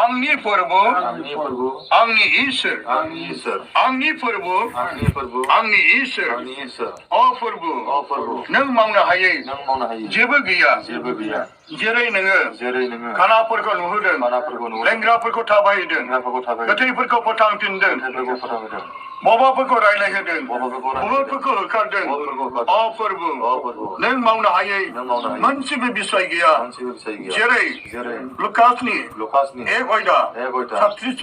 आंनि फोरबो आंनि इसोर आंनि फोरबो आंनि इसोर अ फोरबो नों मावनो हायै जेबो गैया जेरै नोङो खानाफोरखौ नुहोदों लेंग्राफोरखौ थाबायहोदों गोथैफोरखौ फोथांफिनदों बाबाफोरखौ रायलायहोदों बुहुदफोरखौ होखारदों अ फोरबो नों मावनो हायै मोनसेबो बिसय गैया जेरै लुकासनि 1:36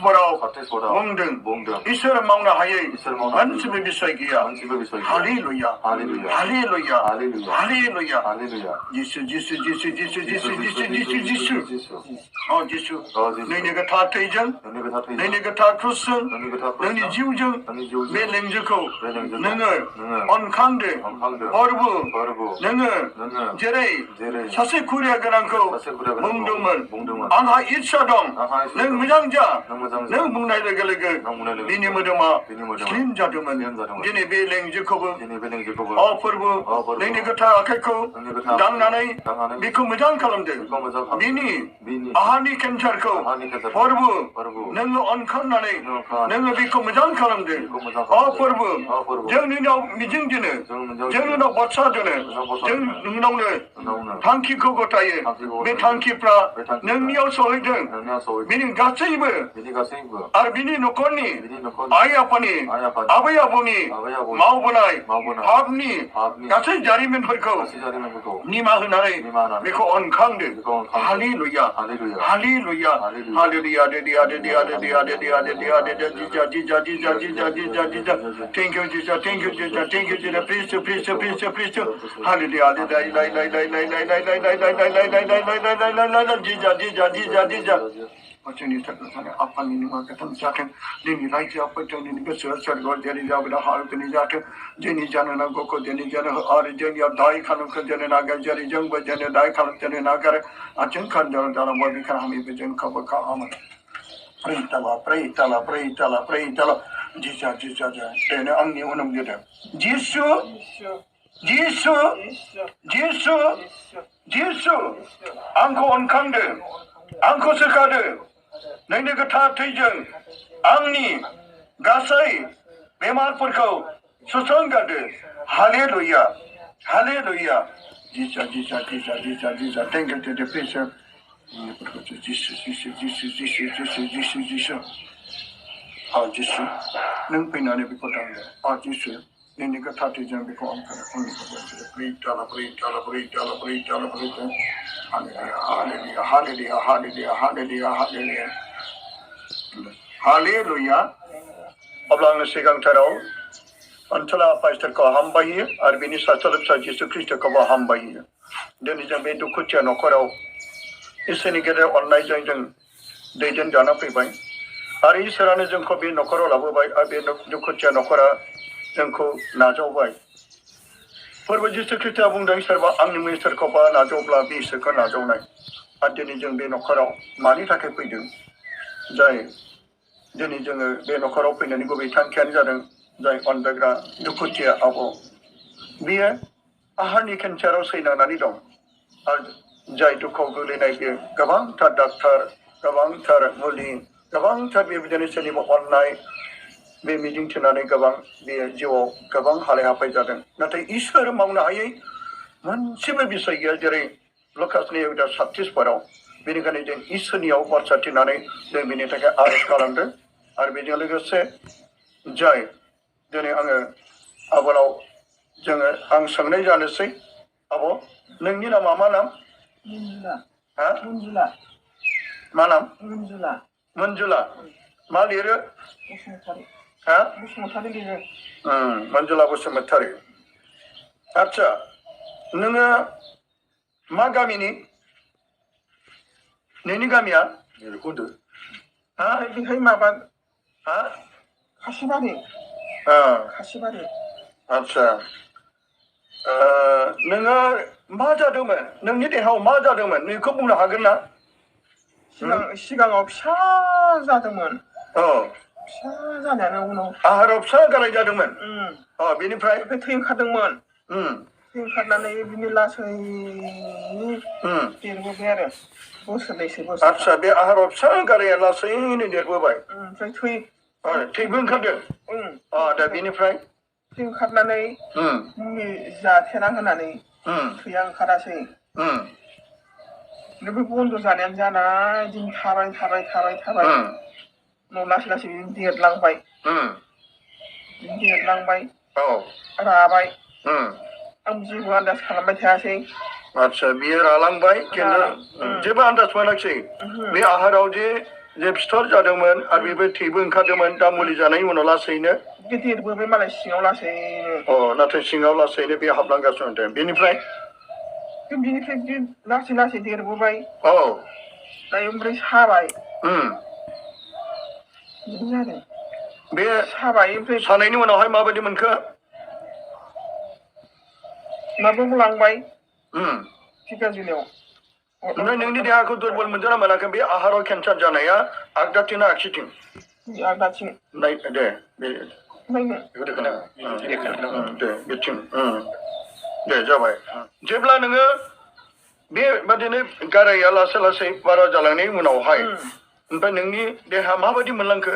बुंदों इसोर मावनो हायै मोनसेबो बिसय गैया हालेलुया हालेलुया हालेलुया जिसु जिसु जिसु जिसु जिसु जिसु जिसु जिसु अ जिसु नोंनि गोथार थैजों नोंनि गोथार क्रुसजों नोंनि जिउजों बे लेंजोखौ नोङो अनखांदो फोरबो नोङो जेरै सासे खुरिया गोनांखौ बुंदोंमोन आंहा इच्छा दं नों मोजां जा नों बुंनाय लोगो लोगो बिनि मोदोमा स्लिम जादोंमोन दिनै बे लेंजोखौबो अ फोरबो नोंनि गोथार आखाइखौ दांनानै बेखौ मोजां खालामदों बिनि आहारनि केन्सारखौ फोरबो नोङो अनखांनानै नोङो बेखौ मोजां खालामदों अ फोरबो जों नोंनाव मिजिं दोनो जों नोंनाव बाथ्रा दोनो जों नोंनावनो थांखिखौ गथायो बे थांखिफ्रा नोंनियाव सहैदों बिनि गासैबो आरो बिनि न'खरनि आइ आफानि आबै आबौनि मावबोनाय पापनि गासै जारिमिनफोरखौ निमाहा होनानै बेखौ अनखांदो hallelujah hallelujah hallelujah Thank you, Jesus. Thank you, Jesus. Thank you, Jesus. Please, please, please, please. Hallelujah. जोंनि थाखाय आफानि निमा गोथां जाथों जोंनि रायजोआ फैथों जोंनि गोसोआ सोरगोआव जेरै जाबोदों हालखौनि जाथों जोंनि जानो नांगौखौ दिनै जानो हो आरो जोंनियाव दाय खालामखौ जानो नागार जेरै जोंबो जानो दाय खालामजानो नागार आथिं खान्दायाव जानांगौ बेखौ हामिबो जों खाबु खालामो प्रेइटाला जिजा देनो आंनि उनाव गेदों जिसु जिसु जिसु जिसु आंखौ अनखांदो आंखौ सोखादो नोंनि गोथार थैजों आंनि गासै बेमारफोरखौ सुस्रांगारदो हालेलुया हालेलुया जिजा जिजा जिजा जिजा जिजा थेंक इउ टु प्रेसार जिसु जिसु जिसु जिसु जिसु जिसु जिसु जिसु नों फैनानै बेखौ दांदो जिसु नोंनि गोथार थैजों बेखौ हालेलुया अब्ला आङो सिगांथाराव ओनसोला पास्टरखौ हामबायो आरो बिनि सास्थालोबसा जिसु ख्रिस्टखौबो हामबायो दिनै जों बे दुखुथिया न'खराव इसोरनि गेजेर अननायजों जों दैदेनजाना फैबाय आरो इसोरानो जोंखौ बे न'खराव लाबोबाय आरो बे दुखुथिया न'खरा जोंखौ नाजावबाय फोरबो जिसु ख्रिस्टआ बुंदों सोरबा आंनि मुङै सोरखौबा नाजावब्ला बे इसोरखौ नाजावनाय आरो दिनै जों बे न'खराव मानि थाखाय फैदों जाय दिनै जोङो बे न'खराव फैनायनि गुबै थांखियानो जादों जाय अनजाग्रा दुखुथिया आब' बियो आहारनि केन्साराव सैनानै दं आरो जाय दुखुआव गोलैनाय बेयो गोबांथार डाक्टार गोबांथार मुलि गोबांथार बेबायदिनो सोरनिबा अननाय बे मिजिं थिनानै गोबां बे जिउआव गोबां हालाय हाफाय जादों नाथाय इसोर मावनो हायै मोनसेबो बिसय गैया जेरै लुकासनि 1:36 बेनिखायनो जों इसोरनियाव बाथ्रा थिनानै जों बेनि थाखाय आरज खालामदों आरो बेजों लोगोसे जाय दिनै आङो आबालाव जोङो आं सोंनाय जानोसै आब' नोंनि नामा मा नाम मा नाम मनजुला मा लिरो मनजुला बसुमतारी आच्छा नोङो मा गामिनि नोंनि गामिया बेहाय माबा खासिबारि आच्छा नोङो मा जादोंमोन नोंनि देहायाव मा जादोंमोन नोंखौ बुंनो हागोन ना सिगाङाव फिसा जादोंमोन फिसा जानायानो उनाव आहाराव फिसा गाराय जादोंमोन बेनिफ्राय थै ओंखारदोंमोन थै ओंखारनानै बिनि लासै देरबोबाय आरो बोसोरनैसो आदसा बे आहाराव फिसा गाराया लासैनो देरबोबाय ओमफ्राय थैबो ओंखारदों दा बेनिफ्राय थै ओंखारनानै मुलि जाथेना होनानै थैया ओंखारासै बे बन्द' जानायानो जाना बिदिनो थाबाय उनाव लासै लासै बिदिनो देरलांबाय राबाय आं जेबो आन्दाज खालामबाय थायासै आदसा बियो रालांबाय खिन्थु जेबो आन्दाज मोनाखिसै बे आहाराव जे फिथर जादोंमोन आरो बेबो थैबो ओंखारदोंमोन दा मुलि जानायनि उनाव लासैनो देरबोबाय मालाय सिङाव लासैनो नाथाय सिङाव लासैनो बे हाबलांगासिनो दं बेनिफ्राय लासै लासै देरबोबाय दायो ओमफ्राय साबाय बिदिनो जादों बे साबाय ओमफ्राय सानायनि उनावहाय माबायदि मोनखो माबायाव लांबाय थिकाजुलियाव ओमफ्राय नोंनि देहाखौ दुरबल मोनदों ना मोनाखै बे आहाराव केन्सार जानाया आगदाथिं ना आगसिथिं आगदाथिं दे बेथिं दे जाबाय जेब्ला नोङो बेबादिनो गाराया लासै लासै बारा जालांनायनि उनावहाय ओमफ्राय नोंनि देहा माबायदि मोनलांखो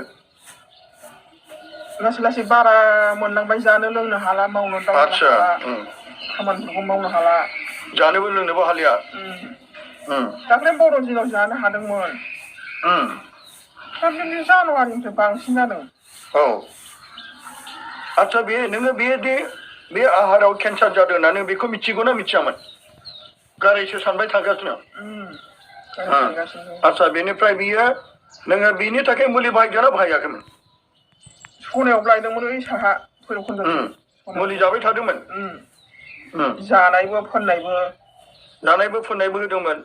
लासै लासै बारा मोनलांबाय जानो लोंनो हाला मावनो दांनो हाला खामानिफोरखौ मावनो हाला जानोबो लोंनोबो हालिया दाख्लै बर' दिनाव जानो हादोंमोन दा बे जानुवारिनिफ्राय बांसिन जादों आदसा नोङो बे आहाराव केन्सार जादों होनना नों बेखौ मिथिगौ ना मिथियामोन गारायसो सानबाय थागासिनो आदसा बेनिफ्राय नोङो बेनि थाखाय मुलि बाहायदोंना बाहायाखैमोन सनायाव लायदोंमोन ओइ साहा भैरबखुन्द'थिं मुलि जाबाय थादोंमोन जानायबो फोननायबो होदोंमोन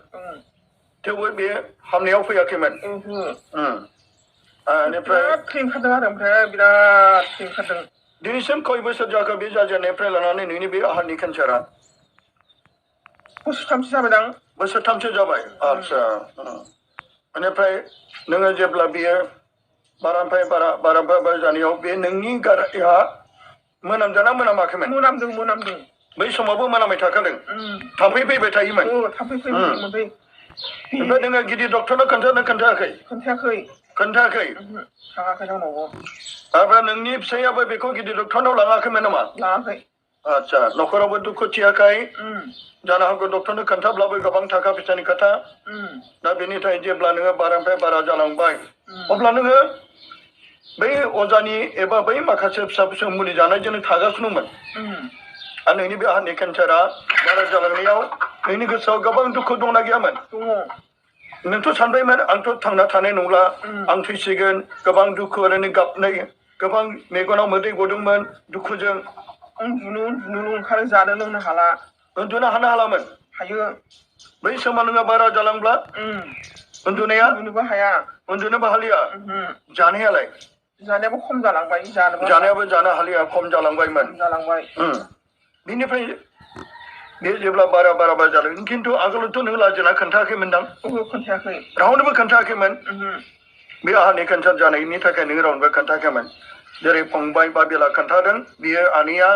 थेवबो बे हामनायाव फैयाखैमोन बिराद थै ओंखारदों आरो ओमफ्राय बिराद थै ओंखारदों दिनैसिम खय बोसोर जाखो बे जाजेननायनिफ्राय लानानै नोंनि बे आहारनि केन्सारा बोसोरथामसो जाबायदां बोसोरथामसो जाबाय आदसा बेनिफ्राय नोङो जेब्ला बियो बारानिफ्राय बारा जानायाव बे नोंनि गाराया मोनामदोंना मोनामाखैमोन मोनामदों बै समावबो मोनामबाय थाखादों थाम्फै फैबाय थायोमोन ओमफ्राय नोङो गिदिर डक्टरनो खोन्थायाखै थाङाखै ओमफ्राय नोंनि फिसायाबो बेखौ गिदिर डक्टरनाव लाङाखैमोन नामा लाङाखै आदसा न'खरावबो दुखुथियाखै जानो हागौ डक्टरनो खोन्थाब्लाबो गोबां थाखा फैसानि खोथा दा बेनि थाखाय जेब्ला नोङो बारानिफ्राय बारा जालांबाय अब्ला नोङो बै अजानि एबा बै माखासे फिसा फिसौ मुलि जानायजोंनो थागासिनोमोन आरो नोंनि बे आहारनि केन्सारा बारा जालांनायाव नोंनि गोसोआव गोबां दुखु दंना गैयामोन नोंथ' सानबायमोन आंथ' थांना थानाय नंला आं थैसिगोन गोबां दुखु ओरैनो गाबनाय गोबां मेगनाव मोदै गदोंमोन दुखुजों उन्दुनो ओंखारो जानो लोंनो हाला उन्दुनो हालामोन हायो बै समाव नोङो बारा जालांब्ला उन्दुनोबो हालिया जानायाबो खम जालांबाय जानायाबो जानो हालिया खम जालांबायमोन बिनिफ्राय बे जेब्ला बारा जालांगोन खिन्थु आगोलावथ' नों लाजिना खोन्थायाखैमोनदां खोन्थायाखै रावनोबो खोन्थायाखैमोन बे आहारनि केन्सार जानायनि थाखाय नों रावनोबो खोन्थायाखैमोन जेरै फंबाय बा बेला खोन्थादों बियो आनैया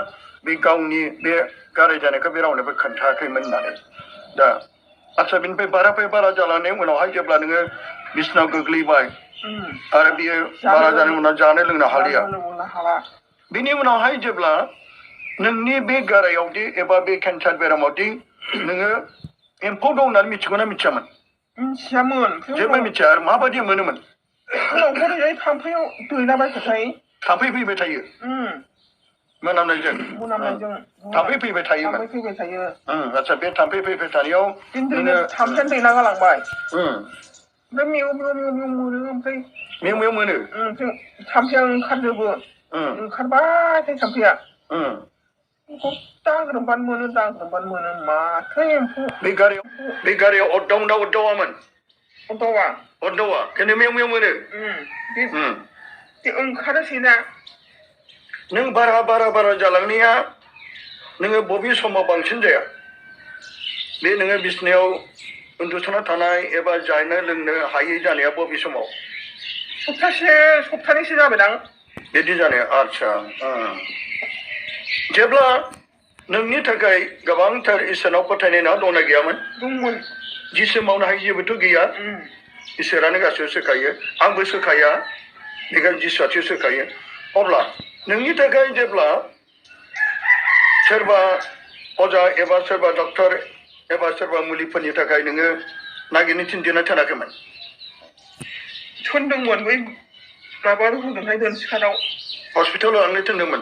बे गावनि बे गाराय जानायखौ बे रावनोबो खोन्थायाखैमोन होननानै दा आदसा बिनिफ्राय बारा जालांनायनि उनावहाय जेब्ला नोङो बिसनायाव गोग्लैबाय आरो बियो बारा जानायनि उनाव जानो लोंनो हालिया बिनि उनावहाय जेब्ला नोंनि बे गारायावदि एबा बे केन्सार बेरामावदि नोङो एम्फौ दं होननानै मिथिगौ ना मिथियामोन जेबो मिथिया आरो माबायदि मोनोमोन थाम्फैयाव दैलाबायबाथाय थाम्फै फैबाय थायो मोनामनायजों थाम्फै फैबाय थायोमोन आदसा बे थाम्फै फैबाय थानायाव थाम्फैयानो दैना गालांबाय ओमफ्राय मेव मोनो थाम्फैया ओंखारजोबो ओंखारबाय थायो थाम्फैया दांग्रोमबानो मोनो माथो एम्फौ बे गारियाव अरदावना अरदावामोन अरदावा खिन्थु मेव मोनो ओंखारोसैना नों बारा जालांनाया नोङो बबे समाव बांसिन जाया बे नोङो बिसनायाव उन्दुसोना थानाय एबा जानो लोंनो हायै जानाया बबे समाव सप्तानैसो जाबायदां बिदि जानाया आदसा जेब्ला नोंनि थाखाय गोबांथार इसोरनाव फोथायनाय दंना गैयामोन जिसु मावनो हायै जेबोथ' गैया इसोरानो गासिबो सोखायो आंबो सोखाया बेखायनो जिसुआसो सोखायो अब्ला नोंनि थाखाय जेब्ला सोरबा अजा एबा सोरबा डक्टर एबा सोरबा मुलिफोरनि थाखाय नोङो नागिरनो थिनदिना थानाखैमोन थिनदोंमोन बै माबा होदोंहाय दोनसिखानाव हस्पिटालाव लांनो थिनदोंमोन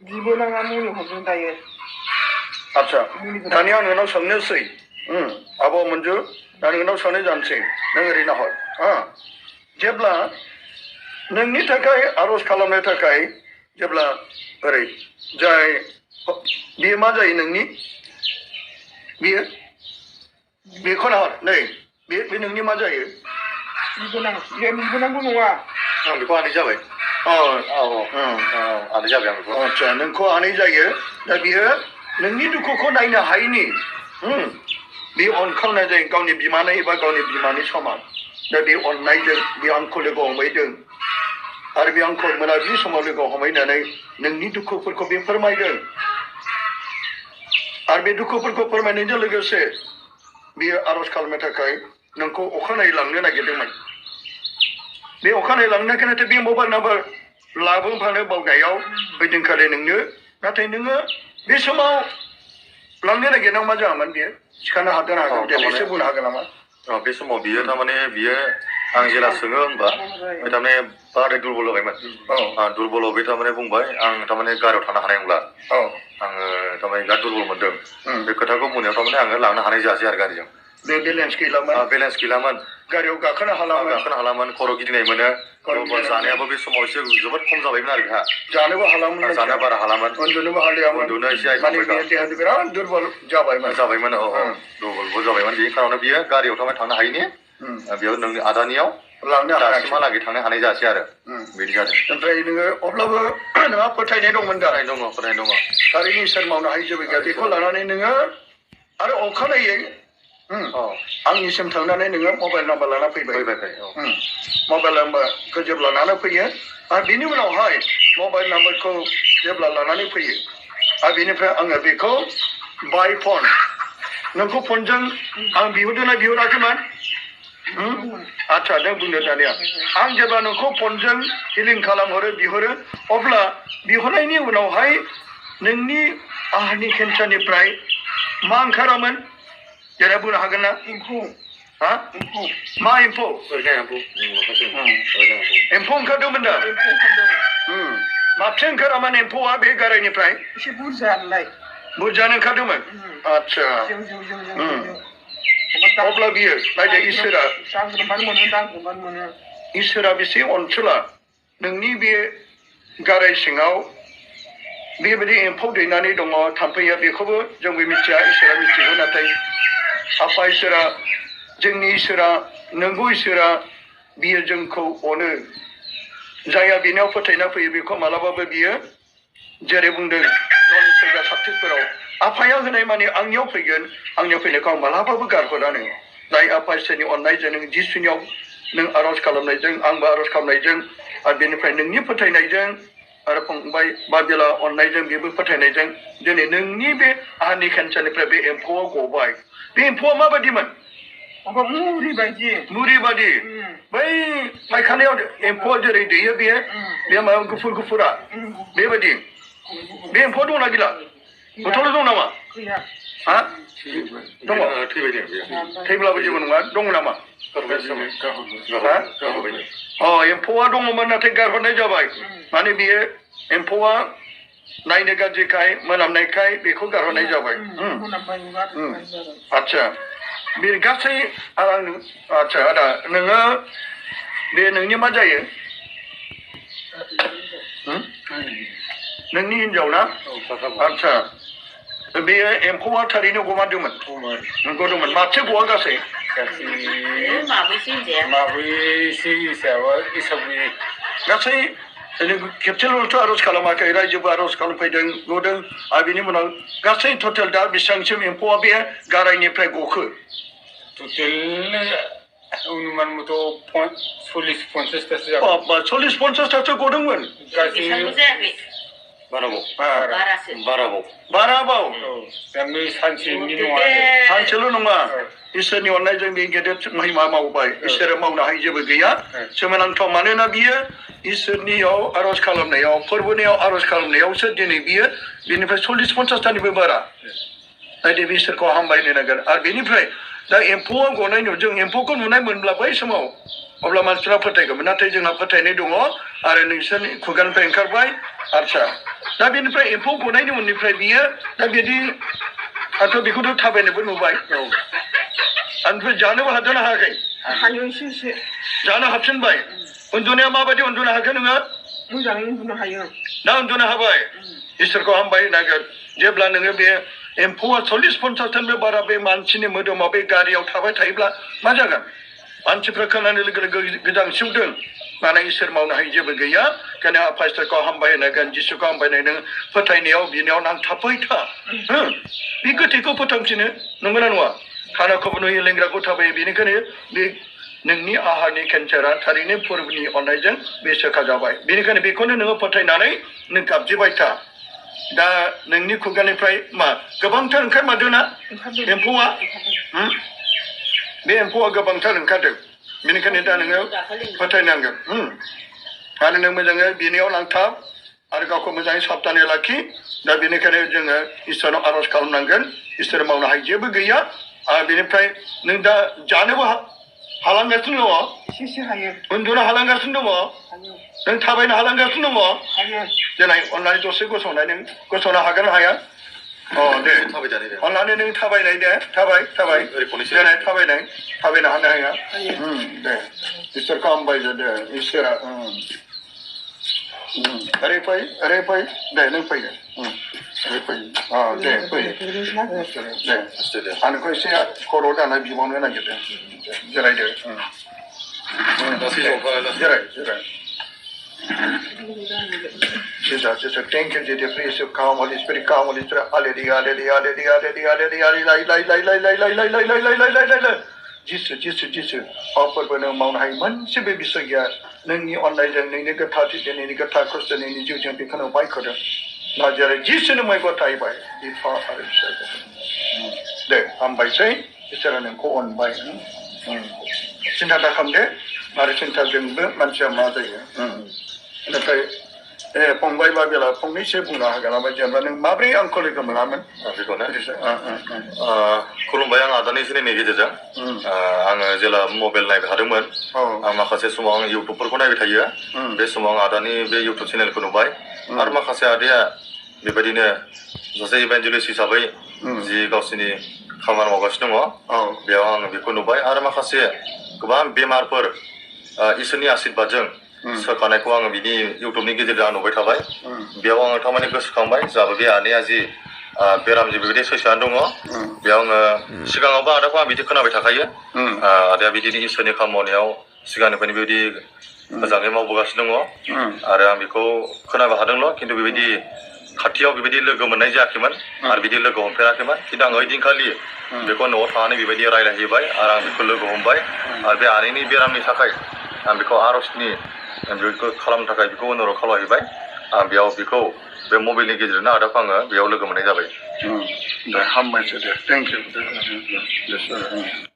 बिबोनाङा मुलि हरदों दायो आच्छा दानिया आं नोंनाव सोंनोसै आब' मन्जु दा नोंनाव सोंनाय जानोसै नों ओरैनो हर जेब्ला नोंनि थाखाय आर'ज खालामनो थाखाय जेब्ला ओरै जाय बियो मा जायो नोंनि बियो बेखौ नाहर नै बे नोंनि मा जायो बिबोनांगौ नङा आं बेखौ आनै जाबाय आनै जाबाय आं बेखौ आच्छा नोंखौ आनै जायो दा बियो नोंनि दुखुखौ नायनो हायैनि बे अनखांनाय जायो गावनि बिमानै एबा गावनि बिमानि समान दा बे अननायजों बे आंखौ लोगो हमहैदों आरो बे आंखौ मोनाबिलि समाव लोगो हमहैनानै नोंनि दुखुफोरखौ बे फोरमायदों आरो बे दुखुफोरखौ फोरमायनायजों लोगोसे बियो आर'ज खालामनो थाखाय नोंखौ अखानायै लांनो नागिरदोंमोन बे अखानायै लांनो नागिरनाय बे मबाइल नाम्बार लाबोफानो बावनायाव ओइदिनखालि नोंनो नाथाय नोङो बे समाव लांनो नागिरनायाव मा जायामोन बियो सिखानो हागोन देलाय एसे बुंनो हागोन नामा बे समाव बियो थारमाने बियो आं जेला सोङो होनबा थारमाने बाराद्राय दुरबल जाबायमोन दुरबल बे थारमाने बुंबाय आं थारमाने गारियाव थानो हानाय नंला आङो थारमाने बिराद दुरबल मोनदों बे खोथाखौ बुंनायाव थारमाने आङो लांनो हानाय जायासै आरो गारिजों बे बेलेन्स गैलामोन गारियाव गाखोनो हालामोन खर' गिदिंनाय मोनो जानायाबो बे समाव एसे जोबोद खम जाबायमोन आरो बेहा जानोबो हालामोन जानो बारा हालामोन उन्दुनोबो हालियामोन उन्दुनो एसे देहाया बिराद दुरबल जाबायमोन दुरबलबो जाबायमोन बेनि खारनाव बियो गारियाव थारमाने थांनो हायैनि बेयाव नोंनि आदानियाव दासिमहालागै थांनो हानाय जायासै आरो बिदि जादों ओमफ्राय नोङो अब्लाबो नोंहा फोथायनाय दंमोन दा फोथायनाय दङ थारैनो इसोर मावनो हायै जेबो गैया बेखौ लानानै नोङो आरो अखानायै आंनिसिम थांनानै नोङो मबाइल नाम्बार लाना फैबाय मबाइल नाम्बारखौ जेब्ला लाना फैयो आरो बिनि उनावहाय मबाइल नाम्बारखौ जेब्ला लानानै फैयो आरो बेनिफ्राय आङो बेखौ बाय फन नोंखौ फनजों आं बिहरदोंना बिहराखैमोन आच्छा नों बुंदो दानिया आं जेब्ला नोंखौ फनजों हिलिं खालामहरो बिहरो अब्ला बिहरनायनि उनावहाय नोंनि आहारनि केन्सारनिफ्राय मा ओंखारामोन जेरै बुंनो हागोन ना एम्फौ मा एम्फौ ओंखारदोंमोन दा माथो ओंखारामोन एम्फौआ बे गारायनिफ्राय एसे बुरजानो ओंखारदोंमोन आच्छा अब्ला बियो नायदो इसोरा बेसे अनसुला नोंनि बे गाराय सिङाव बेबायदि एम्फौ दैनानै दङ थाम्फैया बेखौबो जोंबो मिथिया इसोरा मिथिगौ नाथाय आफा इसोरा जोंनि इसोरा नोंगौ इसोरा बियो जोंखौ अनो जायहा बेनाव फोथायना फैयो बेखौ मालाबाबो बियो जेरै बुंदों गावनि सोरगा साबथिफोराव आफाया होनाय माने आंनियाव फैगोन आंनियाव फैनायखौ आं मालाबाबो गारहरानो जाय आफा इसोरनि अननायजों नों जिसुनियाव नों आर'ज खालामनायजों आंबो आर'ज खालामनायजों आरो बेनिफ्राय नोंनि फोथायनायजों आरो फंबाय बाबेला अननायजों बेबो फोथायनायजों दिनै नोंनि बे आहारनि केन्सारनिफ्राय बे एम्फौआ गबाय बे एम्फौआ माबायदिमोन मुरि बायदि बै फायखानायाव एम्फौआ जेरै दैयो बे माबा गुफुरा बेबायदि बे एम्फौआ दंना गैला बोथोराव दं नामा दङ थैब्लाबो जेबो नङा दङ नामा एम्फौआ दङमोन नाथाय गारहरनाय जाबाय माने बेयो एम्फौआ नायनो गाज्रिखाय मोनामनायखाय बेखौ गारहरनाय जाबाय आच्छा बे गासै आच्छा आदा नोङो बे नोंनि मा जायो नोंनि हिनजाव ना आच्छा बेयो एम्फौआ थारैनो गमारदोंमोन नोंगौ दंमोन माथो गवा गासै गासै खेबसेल'थ' आर'ज खालामाखै रायजोबो आर'ज खालामफैदों नुदों आरो बिनि उनाव गासै टटेल दा बेसेबांसिम एम्फौआ बे गारायनिफ्राय गखो अनुमान मथ' 40-50 40-50 गदोंमोन बाराबाव गामि सानसेनि नङा सानसेल' नङा इसोरनि अननायजों बे गेदेर महिमा मावबाय इसोरा मावनो हायै जेबो गैया सोमोनांथाव मानोना बियो इसोरनियाव आर'ज खालामनायाव फोरबोनियाव आर'ज खालामनायावसो दिनै बियो बेनिफ्राय 40-50थानिबो बारा नाथाय बे इसोरखौ हामबायनो नांगोन आरो बेनिफ्राय दा एम्फौआ गनाय जों एम्फौखौ नुनाय मोनब्ला बै समाव अब्ला मानसिफ्रा फोथायगौमोन नाथाय जोंहा फोथायनाय दङ आरो नोंसोरनि खुगानिफ्राय ओंखारबाय आदसा दा बेनिफ्राय एम्फौ गनायनि उननिफ्राय बियो दा बिदि आंथ' बेखौथ' थाबायनोबो नुबाय ओमफ्राय जानोबो हादोंना हायाखै हायो एसे जानो हाबसिनबाय उन्दुनाया माबायदि उन्दुनो हाखो नोङो मोजाङै उन्दुनो हायो ना उन्दुनो हाबाय इसोरखौ हामबाय होनांगोन जेब्ला नोङो बे एम्फौआ 40-50थानिबो बारा बे मानसिनि मोदोमाव बे गारियाव थाबाय थायोब्ला मा जागोन मानसिफ्रा खोनानो लोगो लोगो गोजांसिवदों माने इसोर मावनो हायै जेबो गैया ओंखायनो आफा इसोरखौ हामबाय होनांगोन जिसुखौ हामबायनाय नों फोथायनायाव बिनियाव नांथाबबाय था बे गोथैखौ फोथांफिनो नंगौना नङा खानाखौबो नुयो लेंग्राखौ थाबायो बेनिखायनो बे नोंनि आहारनि केन्सारा थारैनो फोरबोनि अननायजों बे सोखा जाबाय बेनिखायनो बेखौनो नोङो फोथायनानै नों गाबज्रिबाय था दा नोंनि खुगानिफ्राय मा गोबांथार ओंखारमारदों ना एम्फौआ बे एम्फौआ गोबांथार ओंखारदों बेनिखायनो दा नोङो फोथायनांगोन आरो नों मोजाङै बिनियाव नांथाब आरो गावखौ मोजाङै साबधानै लाखि दा बेनिखायनो जोङो इसोरनाव आर'ज खालामनांगोन इसोर मावनो हायै जेबो गैया आरो बेनिफ्राय नों दा जानोबो हालांगासिनो दङ एसे हायो उन्दुनो हालांगासिनो दङ नों थाबायनो हालांगासिनो दङ देनाय अननानै दसे गसंनाय नों गसंनो हागोन ना हाया दे अननानै नों थाबायनाय दे थाबाय देनाय थाबायनो हानो हाया दे इसोरखौ हामबाय दे इसोरा ओरै फै दे नों फै दे ओरै फै दे फै दे आंखौ एसे खर' दानाय बिबावनो नागिरदों जिरायदो जिराय Jesus, thank you, Jesus, praise you, come, Holy Spirit, hallelujah, hallelujah, hallelujah, hallelujah, Jesus, फोरबो नों मावनो हायो मोनसेबो बिसय गैया नोंनि अननायजों नोंनि गोथारथिजों नोंनि गोथार खस्थ' नोंनि जिउजों बेखौनो बायख'दों ना जेरै जिसुनो मैगं थाहैबाय बिफा आरो फिसा दे हामबायसै इसोरा नोंखौ अनबाय सिन्था दा खालामदे आरो सिन्थाजोंबो मानसिया मा जायो नाथाय फंबाय बा बेला फंनैसो बुंनो हागोन नामा जेनेबा नों माब्रै आंखौ लोगो मोनामोन बेखौनो खुलुमबाय आं आदानि सिनायनायनि गेजेरजों आङो जेला मबाइल नायबाय थादोंमोन आं माखासे समाव आं इउटुबफोरखौ नायबाय थायो बे समाव आं आदानि बे इउटुब चेनेलखौ नुबाय आरो माखासे आदाया बेबायदिनो सासे इभान्जेलिस्ट हिसाबै जि गावसोरनि खामानि मावगासिनो दङ बेयाव आं बेखौ नुबाय आरो माखासे गोबां बेमारफोर इसोरनि आशीर्बादजों सोखानायखौ आङो बिनि इउटुबनि गेजेरजों आं नुबाय थाबाय बेयाव आङो थारमाने गोसोखांबाय जाबो बे आनैया जि बेरामजों बेबायदि सैसोनानै दङ बेयाव आङो सिगाङावबो आदाखौ आं बिदि खोनाबाय थाखायो आदाया बिदिनो इसोरनि खामानि मावनायाव सिगांनिफ्रायनो बेबायदि मोजाङै मावबोगासिनो दङ आरो आं बेखौ खोनाबाय थादोंल' खिन्थु बेबायदि खाथियाव बेबायदि लोगो मोननाय जायाखैमोन आरो बिदि लोगो हमफेराखैमोन खिन्थु आं ओइदिनखालि बेखौ न'आव थानानै बेबायदि रायज्लायहैबाय आरो आं बेखौ लोगो हमबाय आरो बे आनैनि बेरामनि थाखाय आं बेखौ आर'जनि बेखौ खालामनो थाखाय बेखौ अनुरद खालामहैबाय आं बेयाव बेखौ बे मबाइलनि गेजेरजोंनो आदाखौ आङो बेयाव लोगो मोननाय जाबाय दे हामबायसै दे थेंक इउ